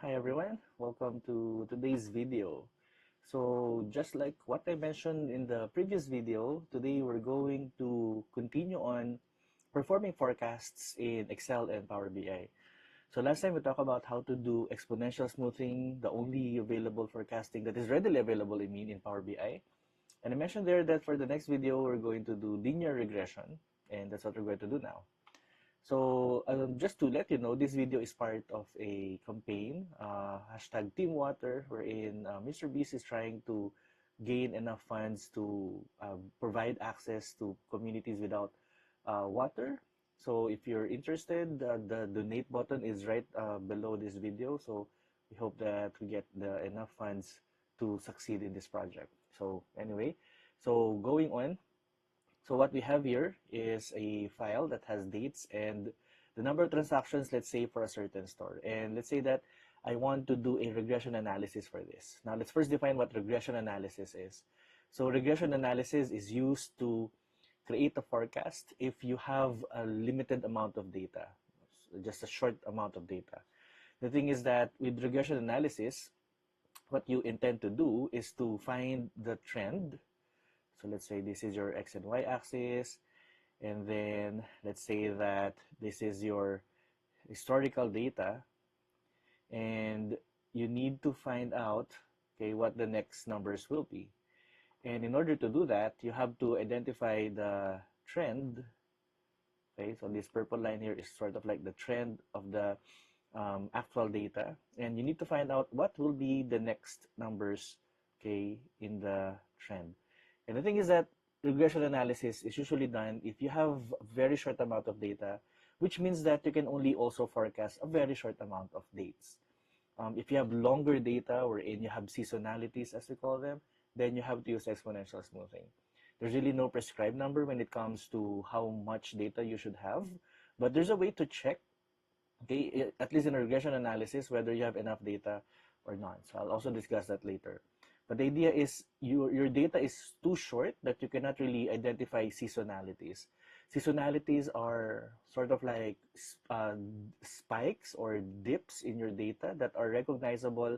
Hi everyone, welcome to today's video. So just like what I mentioned in the previous video, today we're going to continue on performing forecasts in Excel and Power BI. So last time we talked about how to do exponential smoothing, the only available forecasting that is readily available in Power BI. And I mentioned there that for the next video, we're going to do linear regression, and that's what we're going to do now. So just to let you know, this video is part of a campaign, hashtag TEAMWATER, wherein Mr. Beast is trying to gain enough funds to provide access to communities without water. So if you're interested, the donate button is right below this video. So we hope that we get enough funds to succeed in this project. So anyway, so going on. So what we have here is a file that has dates and the number of transactions, let's say, for a certain store. And let's say that I want to do a regression analysis for this. Now, let's first define what regression analysis is. So regression analysis is used to create a forecast if you have a limited amount of data, just a short amount of data. The thing is that with regression analysis, what you intend to do is to find the trend. So let's say this is your X and Y axis, and then let's say that this is your historical data, and you need to find out, okay, what the next numbers will be. And in order to do that, you have to identify the trend. Okay, so this purple line here is sort of like the trend of the actual data, and you need to find out what will be the next numbers, okay, in the trend. And the thing is that regression analysis is usually done if you have a very short amount of data, which means that you can only also forecast a very short amount of dates. If you have longer data wherein you have seasonalities, as we call them, then you have to use exponential smoothing. There's really no prescribed number when it comes to how much data you should have, but there's a way to check, okay, at least in a regression analysis, whether you have enough data or not. So I'll also discuss that later. But the idea is your data is too short that you cannot really identify seasonalities. Seasonalities are sort of like spikes or dips in your data that are recognizable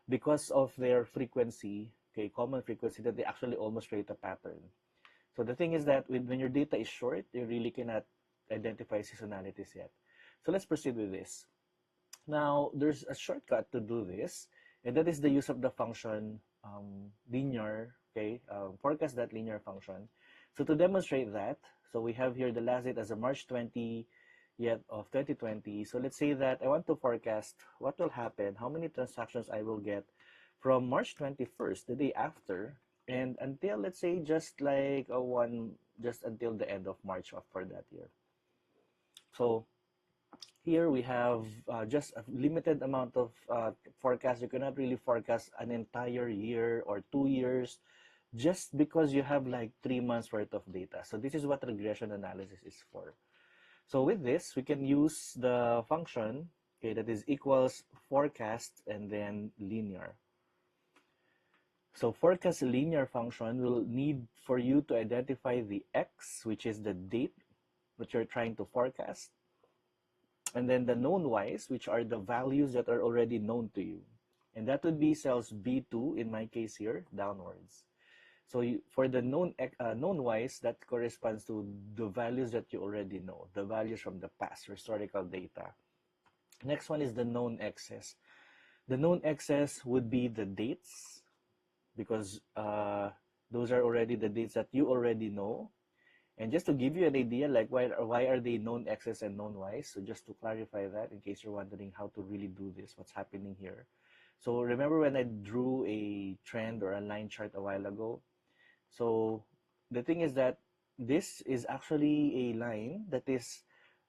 because of their frequency, okay, common frequency, that they actually almost create a pattern. So the thing is that when your data is short, you really cannot identify seasonalities yet. So let's proceed with this. Now, there's a shortcut to do this, and that is the use of the function linear, okay, FORECAST.LINEAR function. So to demonstrate that, so we have here the last date as a March 20 yet of 2020. So let's say that I want to forecast what will happen, how many transactions I will get from March 21st, the day after, and until, let's say, just like just until the end of March for that year. So here we have just a limited amount of forecast. You cannot really forecast an entire year or 2 years just because you have like 3 months worth of data. So this is what regression analysis is for. So with this, we can use the function, okay, that is equals forecast and then linear. So forecast linear function will need for you to identify the x, which is the date that you're trying to forecast, and then the known y's, which are the values that are already known to you. And that would be cells B2, in my case here, downwards. So for the known y's, that corresponds to the values that you already know, the values from the past, historical data. Next one is the known x's. The known x's would be the dates, because those are already the dates that you already know. And just to give you an idea, like why are they known x's and known y's? So just to clarify that, in case you're wondering how to really do this, what's happening here. So remember when I drew a trend or a line chart a while ago? So the thing is that this is actually a line that is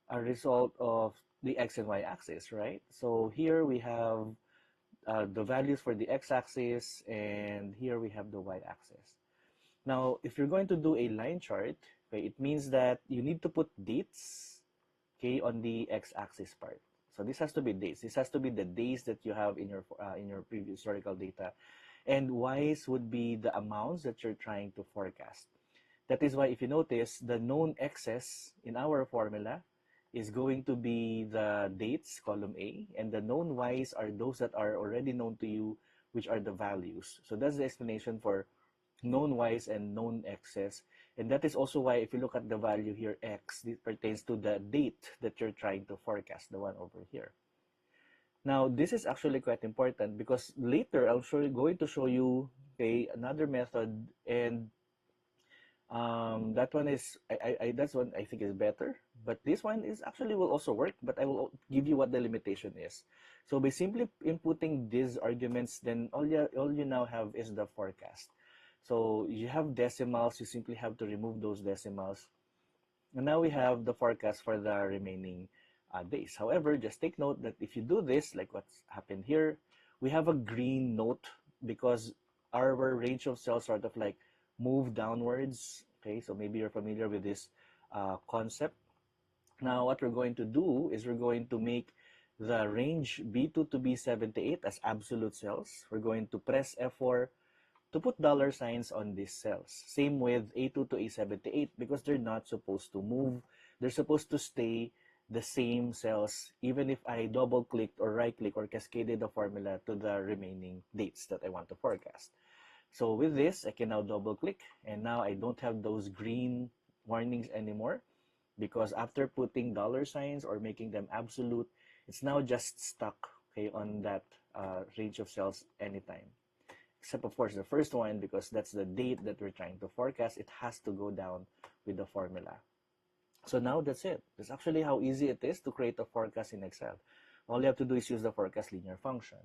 a result of the x and y axis, right? So here we have the values for the x-axis, and here we have the y-axis. Now, if you're going to do a line chart, okay, it means that you need to put dates, okay, on the x-axis part. So this has to be dates. This has to be the days that you have in your previous historical data, and y's would be the amounts that you're trying to forecast. That is why, if you notice, the known x's in our formula is going to be the dates, column A, and the known y's are those that are already known to you, which are the values. So that's the explanation for known y's and known x's. And that is also why if you look at the value here, x, this pertains to the date that you're trying to forecast, the one over here. Now, this is actually quite important because later I'm going to show you, okay, another method, and that one is that's one I think is better, but this one is actually will also work, but I will give you what the limitation is. So by simply inputting these arguments, then all you now have is the forecast. So you have decimals, you simply have to remove those decimals, and now we have the forecast for the remaining days. However, just take note that if you do this, like what's happened here, we have a green note because our range of cells sort of like move downwards. Okay, so maybe you're familiar with this concept. Now, what we're going to do is we're going to make the range B2 to B78 as absolute cells. We're going to press F4 to put dollar signs on these cells. Same with A2 to A78 because they're not supposed to move. They're supposed to stay the same cells even if I double clicked or right click or cascaded the formula to the remaining dates that I want to forecast. So with this, I can now double click, and now I don't have those green warnings anymore because after putting dollar signs or making them absolute, it's now just stuck, okay, on that range of cells anytime. Except of course the first one, because that's the date that we're trying to forecast, it has to go down with the formula. So now that's it. That's actually how easy it is to create a forecast in Excel. All you have to do is use the forecast linear function.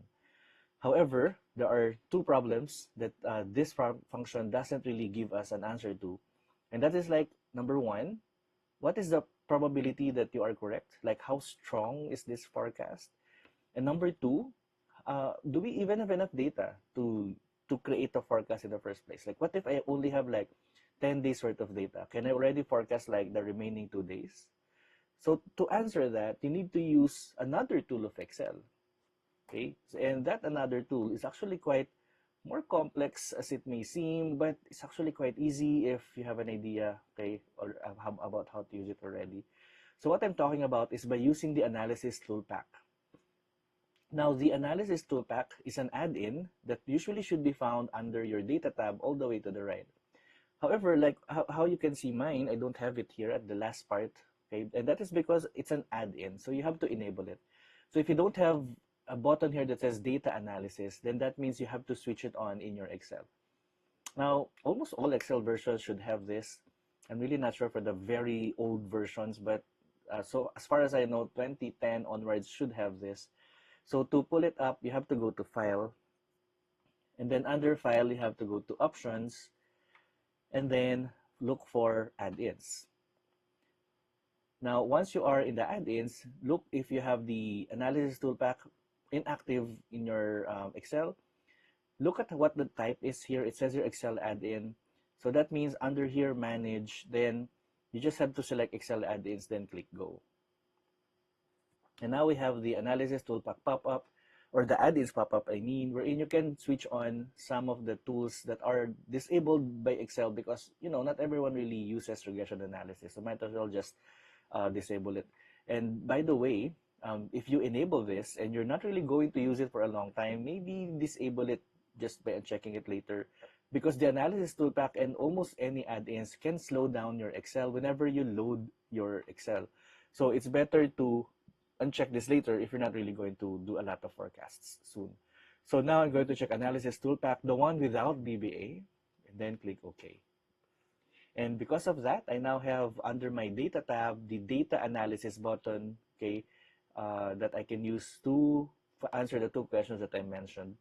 However, there are two problems that this function doesn't really give us an answer to. And that is like, number one, what is the probability that you are correct? Like, how strong is this forecast? And number two, do we even have enough data to create a forecast in the first place? Like, what if I only have like 10 days worth of data? Can I already forecast like the remaining 2 days? So to answer that, you need to use another tool of Excel. Okay, and that another tool is actually quite more complex as it may seem, but it's actually quite easy if you have an idea, okay, or about how to use it already. So what I'm talking about is by using the Analysis Toolpak. Now, the Analysis Toolpak is an add-in that usually should be found under your Data tab all the way to the right. However, like how you can see mine, I don't have it here at the last part, okay, and that is because it's an add-in, so you have to enable it. So if you don't have a button here that says data analysis, then that means you have to switch it on in your Excel. Now, almost all Excel versions should have this. I'm really not sure for the very old versions, but so as far as I know, 2010 onwards should have this. So to pull it up, you have to go to File, and then under File, you have to go to Options, and then look for Add-ins. Now, once you are in the add-ins, look if you have the Analysis Toolpak inactive in your Excel. Look at what the type is here. It says your Excel add-in. So that means under here, Manage, then you just have to select Excel add-ins, then click Go. And now we have the Analysis Toolpak pop-up, or the add-ins pop-up, I mean, wherein you can switch on some of the tools that are disabled by Excel because, you know, not everyone really uses regression analysis. So might as well just disable it. And by the way, if you enable this and you're not really going to use it for a long time, maybe disable it just by unchecking it later, because the Analysis Toolpak and almost any add-ins can slow down your Excel whenever you load your Excel. So it's better to uncheck this later if you're not really going to do a lot of forecasts soon. So now I'm going to check Analysis Toolpak, the one without VBA, and then click OK. And because of that, I now have under my Data tab the Data Analysis button, okay, that I can use to answer the two questions that I mentioned.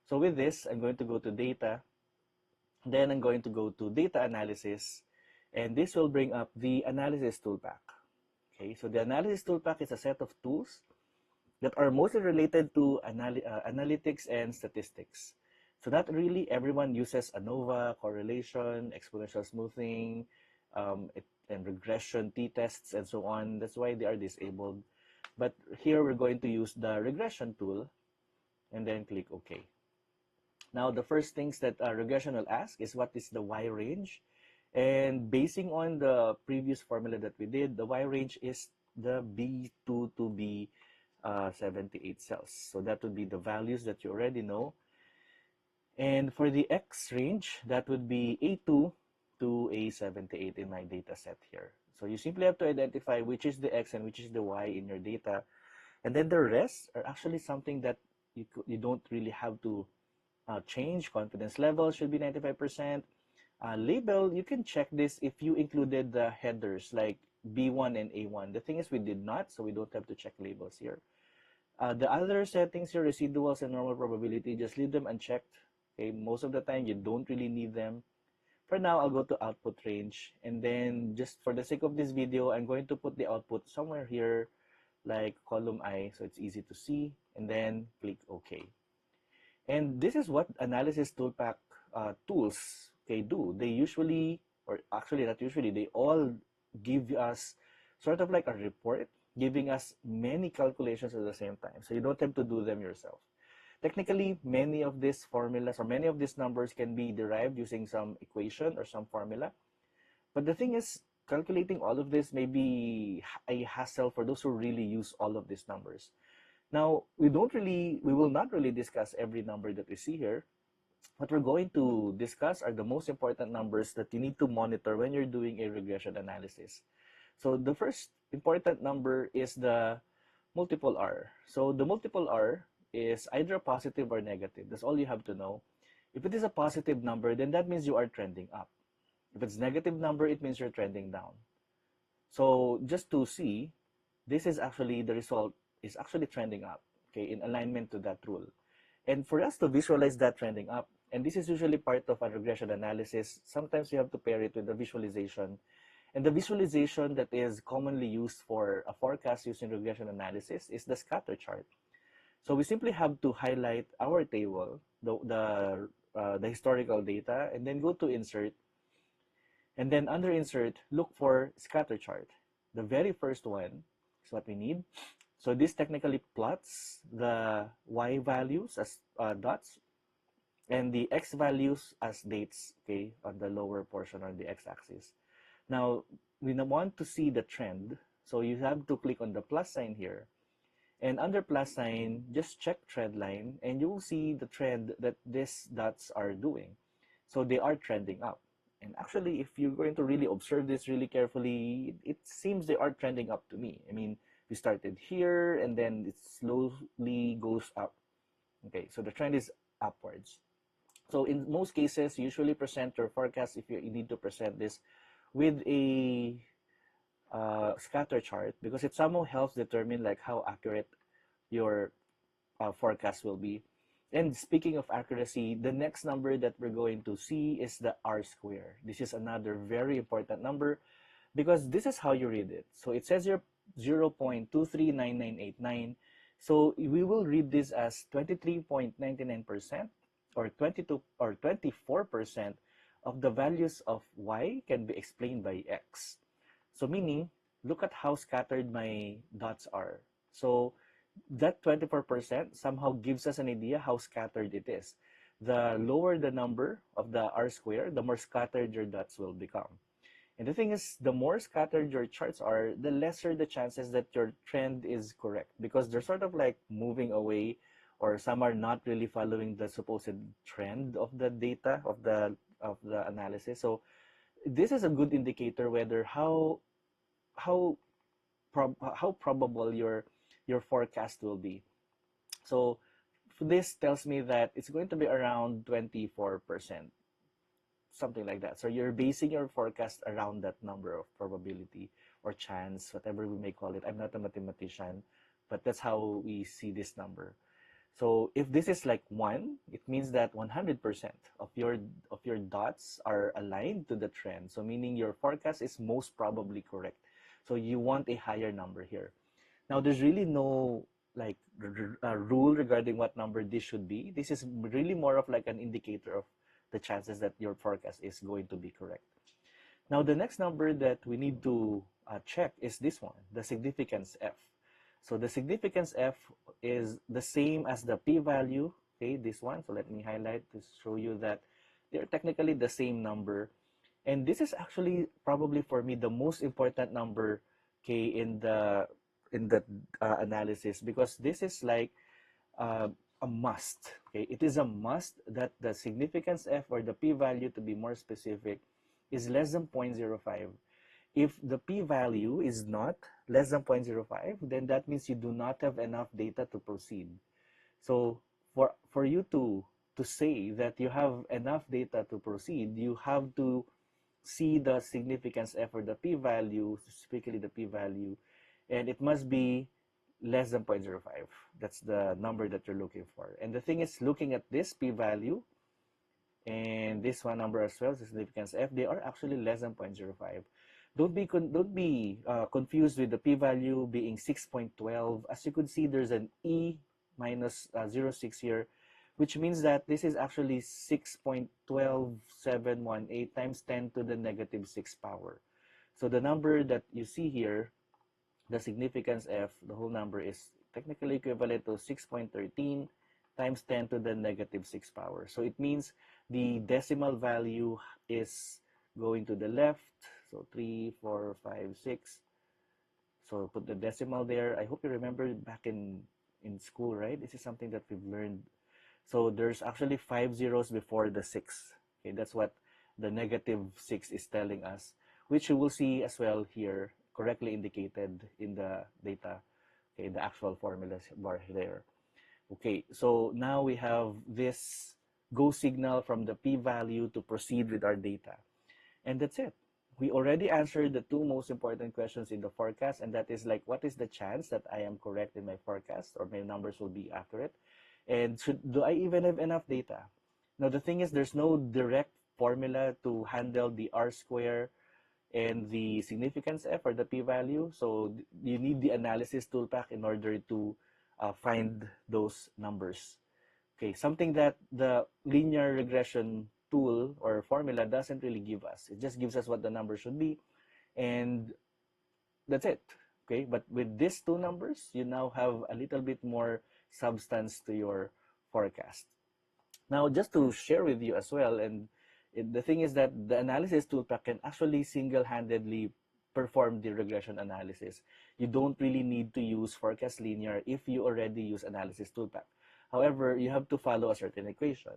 So with this, I'm going to go to Data, then I'm going to go to Data Analysis, and this will bring up the Analysis Toolpak. Okay, so the Analysis Toolpak is a set of tools that are mostly related to analytics and statistics. So not really everyone uses ANOVA, correlation, exponential smoothing, and regression t-tests, and so on. That's why they are disabled. But here we're going to use the regression tool, and then click OK. Now, the first things that regression will ask is what is the Y range? And basing on the previous formula that we did, the Y range is the B2 to B78 cells. So that would be the values that you already know. And for the X range, that would be A2 to A78 in my data set here. So you simply have to identify which is the X and which is the Y in your data. And then the rest are actually something that you don't really have to change. Confidence level should be 95%. Label, you can check this if you included the headers like B1 and A1. The thing is we did not, so we don't have to check labels here. The other settings here, residuals and normal probability, just leave them unchecked. Okay, most of the time you don't really need them. For now, I'll go to output range, and then just for the sake of this video, I'm going to put the output somewhere here, like column I, so it's easy to see, and then click OK. And this is what Analysis Toolpak tools, okay, do. They usually, or actually not usually, they all give us sort of like a report, giving us many calculations at the same time, so you don't have to do them yourself. Technically, many of these formulas or many of these numbers can be derived using some equation or some formula. But the thing is, calculating all of this may be a hassle for those who really use all of these numbers. Now, we will not really discuss every number that we see here. What we're going to discuss are the most important numbers that you need to monitor when you're doing a regression analysis. So the first important number is the multiple R. So the multiple R is either positive or negative. That's all you have to know. If it is a positive number, then that means you are trending up. If it's negative number, it means you're trending down. So just to see, this is actually the result is actually trending up, okay, in alignment to that rule. And for us to visualize that trending up, and this is usually part of a regression analysis, sometimes you have to pair it with a visualization. And the visualization that is commonly used for a forecast using regression analysis is the scatter chart. So we simply have to highlight our table, the historical data, and then go to Insert. And then under Insert, look for Scatter Chart. The very first one is what we need. So this technically plots the Y values as dots and the X values as dates, okay, on the lower portion on the X-axis. Now, we want to see the trend. So you have to click on the plus sign here. And under plus sign, just check trend line, and you will see the trend that these dots are doing. So they are trending up. And actually, if you're going to really observe this really carefully, it seems they are trending up to me. I mean, we started here, and then it slowly goes up. Okay, so the trend is upwards. So in most cases, you usually present your forecast, if you need to present this, with a scatter chart, because it somehow helps determine like how accurate your forecast will be. And speaking of accuracy, the next number that we're going to see is the R square. This is another very important number because this is how you read it. So it says here 0.239989. So we will read this as 23.99% or 22 or 24% of the values of Y can be explained by X. So meaning, look at how scattered my dots are. So that 24% somehow gives us an idea how scattered it is. The lower the number of the R square, the more scattered your dots will become. And the thing is, the more scattered your charts are, the lesser the chances that your trend is correct, because they're sort of like moving away, or some are not really following the supposed trend of the data of the analysis. So this is a good indicator whether how probable your forecast will be. So this tells me that it's going to be around 24%, something like that. So you're basing your forecast around that number of probability or chance, whatever we may call it. I'm not a mathematician, but that's how we see this number. So if this is like 1, it means that 100% of your dots are aligned to the trend. So meaning your forecast is most probably correct. So you want a higher number here. Now there's really no like rule regarding what number this should be. This is really more of like an indicator of the chances that your forecast is going to be correct. Now the next number that we need to check is this one, the significance F. So the significance F is the same as the p-value, okay, this one. So let me highlight to show you that they're technically the same number. And this is actually probably for me the most important number okay, in the analysis, because this is like uh, a must. Okay, it is a must that the significance f, or the p-value to be more specific, is less than 0.05. If the p-value is not less than 0.05, then that means you do not have enough data to proceed. So for you to say that you have enough data to proceed, you have to see the significance f, or the p-value, specifically the p-value, and it must be less than 0.05. That's the number that you're looking for. And the thing is, looking at this p-value and this one number as well, the significance f, they are actually less than 0.05. Don't be confused with the p-value being 6.12. As you could see, there's an e minus 0.6 here, which means that this is actually 6.12718 times 10 to the negative 6 power. So the number that you see here, the significance f, the whole number, is technically equivalent to 6.13 times 10 to the negative 6 power. So it means the decimal value is going to the left. So 3, 4, 5, 6. So put the decimal there. I hope you remember back in school, right? This is something that we've learned. So there's actually 5 zeros before the 6. Okay, that's what the negative 6 is telling us, which you will see as well here, correctly indicated in the data, okay, the actual formula bar there. Okay, so now we have this go signal from the p-value to proceed with our data. And that's it. We already answered the two most important questions in the forecast, and that is like, what is the chance that I am correct in my forecast, or my numbers will be accurate? And do I even have enough data? Now, the thing is, there's no direct formula to handle the R-square and the significance f, or the p-value. So you need the analysis toolpak in order to find those numbers. Okay, something that the linear regression tool or formula doesn't really give us. It just gives us what the number should be, and that's it. Okay, but with these two numbers, you now have a little bit more substance to your forecast. Now, just to share with you as well, and the thing is that the analysis toolpak can actually single-handedly perform the regression analysis. You don't really need to use FORECAST.LINEAR if you already use analysis toolpak. However, you have to follow a certain equation.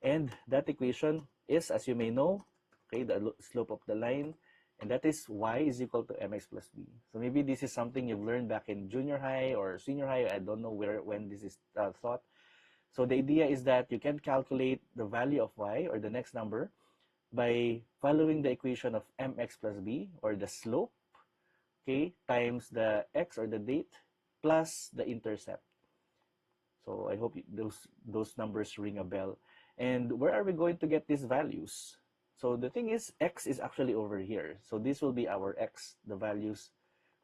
And that equation is, as you may know, okay, the slope of the line, and that is y is equal to mx plus b. So maybe this is something you've learned back in junior high or senior high. I don't know when this is taught. So the idea is that you can calculate the value of y, or the next number, by following the equation of mx plus b, or the slope, okay, times the x, or the date, plus the intercept. So I hope those numbers ring a bell. And where are we going to get these values? So the thing is, x is actually over here. So this will be our x, the values.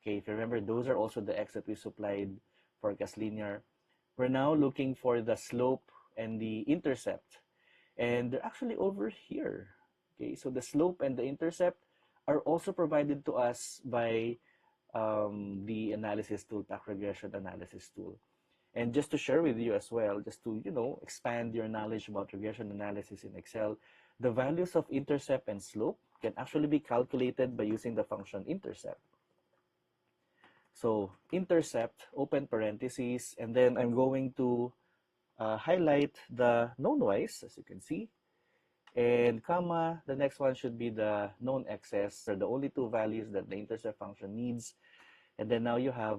Okay, if you remember, those are also the x that we supplied FORECAST.LINEAR. We're now looking for the slope and the intercept. And they're actually over here. Okay, so the slope and the intercept are also provided to us by the analysis toolpak, regression analysis tool. And just to share with you as well, just to, expand your knowledge about regression analysis in Excel, the values of intercept and slope can actually be calculated by using the function intercept. So intercept, open parentheses, and then I'm going to highlight the known y's, as you can see, and comma, the next one should be the known x's. They're the only two values that the intercept function needs. And then now you have